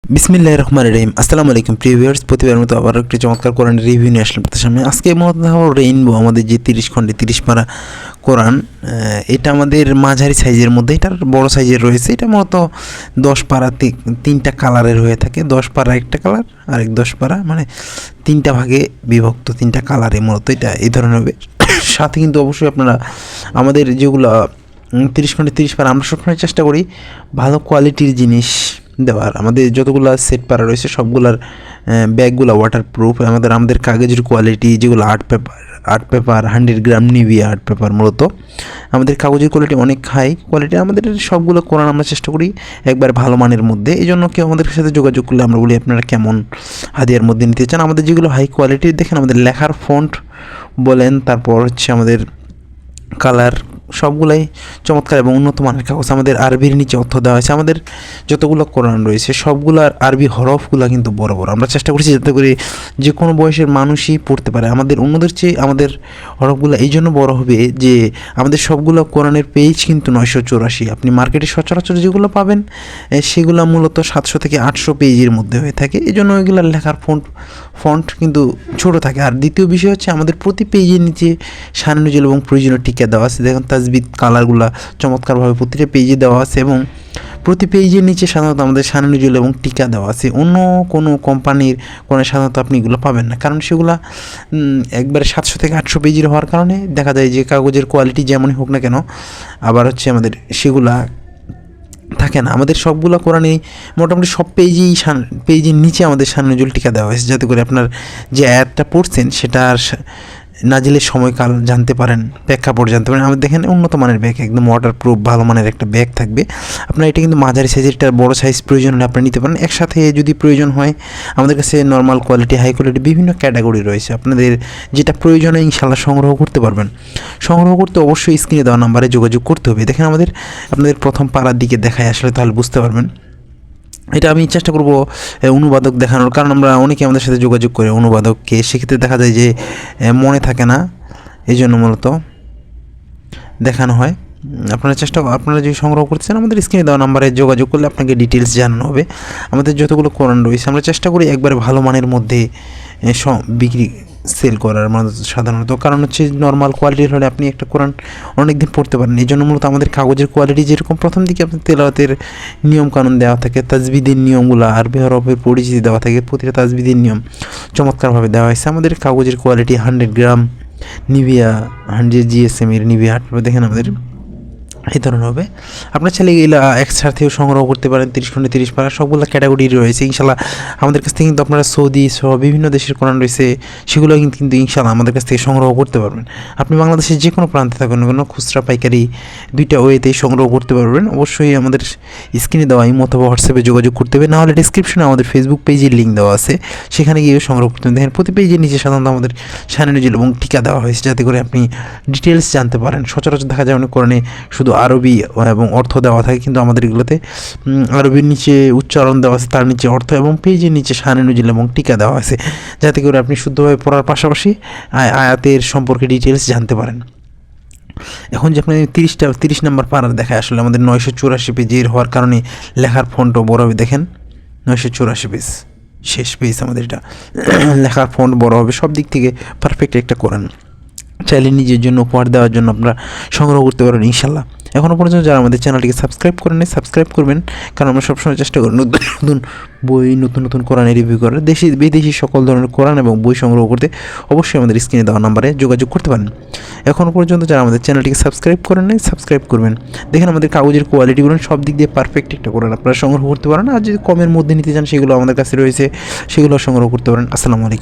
বিসমিল্লাহির রহমানির রহিম। আসসালামু আলাইকুম প্রিয় ভিউয়ার্স, প্রতিবারের মতো আবার একটি চমৎকার কোরআনের রিভিউ নিয়ে আসলাম আপনাদের সামনে। আজকে মূলত রেইনবো আমাদের যে 30 খণ্ডে 30 পারা কোরআন, এটা আমাদের মাঝারি সাইজের মধ্যে, এটার বড় সাইজের রয়েছে। এটা মূলত 10 পারা তিনটা কালারের হয়ে থাকে। 10 পারা একটা কালার, আরেক 10 পারা, মানে তিনটা ভাগে বিভক্ত, তিনটা কালারে মূলত এটা এই ধরনের হবে। সাথে কিন্তু অবশ্যই আপনারা আমাদের যেগুলো 30 খণ্ডে 30 পারা, আমরা সবসময় চেষ্টা করি ভালো কোয়ালিটির জিনিস দেওয়ার। আমাদের যতগুলো সেট পারা রয়েছে সবগুলার ব্যাগগুলো ওয়াটারপ্রুফ। আমাদের কাগজের কোয়ালিটি যেগুলো আর্ট পেপার 100 গ্রাম নিভিয়া আর্ট পেপার, মূলত আমাদের কাগজের কোয়ালিটি অনেক হাই কোয়ালিটি। আমাদের সবগুলো কোরআন আমরা চেষ্টা করি একবার ভালো মানের মধ্যে। এই জন্য কেউ আমাদের সাথে যোগাযোগ করলে আমরা বলি আপনারা কেমন হাদিয়ার মধ্যে নিতে চান। আমাদের যেগুলো হাই কোয়ালিটির দেখেন, আমাদের লেখার ফন্ট বলেন, তারপর হচ্ছে আমাদের কালার, সবগুলাই চমৎকার এবং উন্নত মানের কাগজ। আমাদের আরবির নিচে অর্থ দেওয়া হয়েছে। আমাদের যতগুলো কোরআন রয়েছে সবগুলোর আরবি হরফগুলো কিন্তু বড় বড়। আমরা চেষ্টা করেছি যাতে করে যে কোনো বয়সের মানুষই পড়তে পারে। আমাদের অন্যদের চেয়ে আমাদের হরফগুলো এই জন্য বড় হবে যে আমাদের সবগুলো কোরআনের পেজ কিন্তু 984। আপনি মার্কেটে সচরাচর যেগুলো পাবেন সেগুলো মূলত 700 থেকে 800 পেজের মধ্যে হয়ে থাকে। এই জন্য ওইগুলোর লেখার ফন্ট কিন্তু ছোট থাকে। আর দ্বিতীয় বিষয় হচ্ছে আমাদের প্রতি পেজের নিচে শানুজুল এবং প্রয়োজনীয় টিকা দেওয়া আছে। দেখুন তাজবিদ কালারগুলো চমৎকারভাবে প্রতিটা পেজে দেওয়া আছে এবং প্রতি পেজের নিচে সাধারণত আমাদের শানুজুল এবং টিকা দেওয়া আছে। অন্য কোনো কোম্পানির কোনো সাধারণত আপনি এগুলো পাবেন না, কারণ সেগুলো একবারে 700 থেকে 800 পেজের হওয়ার কারণে দেখা যায় যে কাগজের কোয়ালিটি যেমনই হোক না কেন, আবার হচ্ছে আমাদের সেগুলা থাকে না। আমাদের সবগুলো কোরআনেই মোটামুটি সব পেজের নিচে আমাদের শানুজুল টিকা দেওয়া হয়েছে, যাতে করে আপনার যে আয়াতটা পড়ছেন সেটার নাজিলের সময়কাল জানতে পারেন, প্রেক্ষাপট জানতে পারেন। আমাদের দেখেন উন্নত মানের ব্যাগ, একদম ওয়াটারপ্রুফ ভালো মানের একটা ব্যাগ থাকবে। আপনার এটা কিন্তু মাঝারি সাইজের, একটা বড় সাইজ প্রয়োজন হলে আপনারা নিতে পারেন। একসাথে যদি প্রয়োজন হয় আমাদের কাছে নর্মাল কোয়ালিটি, হাই কোয়ালিটি বিভিন্ন ক্যাটাগরি রয়েছে। আপনাদের যেটা প্রয়োজন হয় ইনশাআল্লাহ সংগ্রহ করতে পারবেন। সংগ্রহ করতে অবশ্যই স্ক্রিনে দেওয়া নাম্বারে যোগাযোগ করতে হবে। দেখেন আপনাদের প্রথম পাড়ার দিকে দেখায় আসলে তাহলে বুঝতে পারবেন। এটা আমি চেষ্টা করব অনুবাদক দেখানোর, কারণ আমরা অনেকে আমাদের সাথে যোগাযোগ করে অনুবাদককে, সেক্ষেত্রে দেখা যায় যে মনে থাকে না, এই জন্য মূলত দেখানো হয়। আপনারা যদি সংগ্রহ করতেছেন আমাদের স্ক্রিনে দেওয়া নাম্বারে যোগাযোগ করলে আপনাকে ডিটেলস জানানো হবে। আমাদের যতগুলো কোরআন রয়েছে আমরা চেষ্টা করি একবারে ভালো মানের মধ্যে সেল করার, মানে সাধারণত কারণ হচ্ছে নর্মাল কোয়ালিটির হলে আপনি একটা কোরআন অনেক দিন পড়তে পারেন। এই জন্য মূলত আমাদের কাগজের কোয়ালিটি যেরকম, প্রথম দিকে আপনার তেলাওয়াতের নিয়মকানুন দেওয়া থাকে, তাজবিদের নিয়মগুলো আরবি হরফের পরিচিতি দেওয়া থাকে, প্রতিটা তাজবিদের নিয়ম চমৎকারভাবে দেওয়া হয়েছে। আমাদের কাগজের কোয়ালিটি 100 গ্রাম নিভিয়া 100 GSM এর নিভিয়া দেখেন আমাদের এই ধরনের হবে। আপনার ছেলে এগুলো একসাথেও সংগ্রহ করতে পারেন। 30 খণ্ডে 30 পারা সবগুলো ক্যাটাগরি রয়েছে ইনশাল্লাহ। আমাদের কাছ থেকে কিন্তু আপনারা সৌদি সহ বিভিন্ন দেশের কোরআন রয়েছে, সেগুলো কিন্তু ইনশাল্লাহ আমাদের কাছ থেকে সংগ্রহ করতে পারবেন। আপনি বাংলাদেশের যে কোনো প্রান্তে থাকুন না কেন, খুচরা পাইকারি দুইটা ওয়েতেই সংগ্রহ করতে পারবেন। অবশ্যই আমাদের স্ক্রিনে দেওয়া ইমো অথবা হোয়াটসঅ্যাপে যোগাযোগ করতে হবে, নাহলে ডিসক্রিপশনে আমাদের ফেসবুক পেজের লিঙ্ক দেওয়া আছে, সেখানে গিয়ে সংগ্রহ করতে হবে। দেখেন প্রতি পেজের নিচে সাধারণত আমাদের শানুজুল এবং টিকা দেওয়া হয়েছে, যাতে করে আপনি ডিটেলস জানতে পারেন। সচরাচর দেখা যায় অনেক কোরআনে শুধু আরবি এবং অর্থ দেওয়া থাকে, কিন্তু আমাদের এগুলোতে আরবির নিচে উচ্চারণ দেওয়া আছে, তার নিচে অর্থ এবং পেজের নিচে শানুজুল এবং টিকা দেওয়া আছে, যাতে করে আপনি শুদ্ধভাবে পড়ার পাশাপাশি আয়াতের সম্পর্কে ডিটেলস জানতে পারেন। এখন যে আপনি 30 নম্বর পাড়ার দেখায় আসলে আমাদের 984 পেজের হওয়ার কারণে লেখার ফন্টও বড় হবে। দেখেন 984 পেজ, শেষ পেজ আমাদের এটা। লেখার ফন্ট বড় হবে, সব দিক থেকে পারফেক্ট একটা কোরআন। চাইলে নিজের জন্য উপহার দেওয়ার জন্য আপনারা সংগ্রহ করতে পারেন ইনশাল্লাহ। এখনও পর্যন্ত যারা আমাদের চ্যানেলটিকে সাবস্ক্রাইব করেন সাবস্ক্রাইব করবেন, কারণ আমরা সবসময় চেষ্টা করি নতুন নতুন বই, নতুন নতুন কোরআনের রিভিউ করার, দেশি বিদেশি সকল ধরনের কোরআন এবং বই সংগ্রহ করতে অবশ্যই আমাদের স্ক্রিনে দেওয়া নাম্বারে যোগাযোগ করতে পারেন। এখনও পর্যন্ত যারা আমাদের চ্যানেলটিকে সাবস্ক্রাইব করেন সাবস্ক্রাইব করবেন। দেখেন আমাদের কাগজের কোয়ালিটিগুলো সব দিক দিয়ে পারফেক্ট একটা কোরআন আপনারা সংগ্রহ করতে পারেন। আর যদি কমের মধ্যে নিতে চান সেগুলো আমাদের কাছে রয়েছে, সেগুলো সংগ্রহ করতে পারেন। আসসালামু আলাইকুম।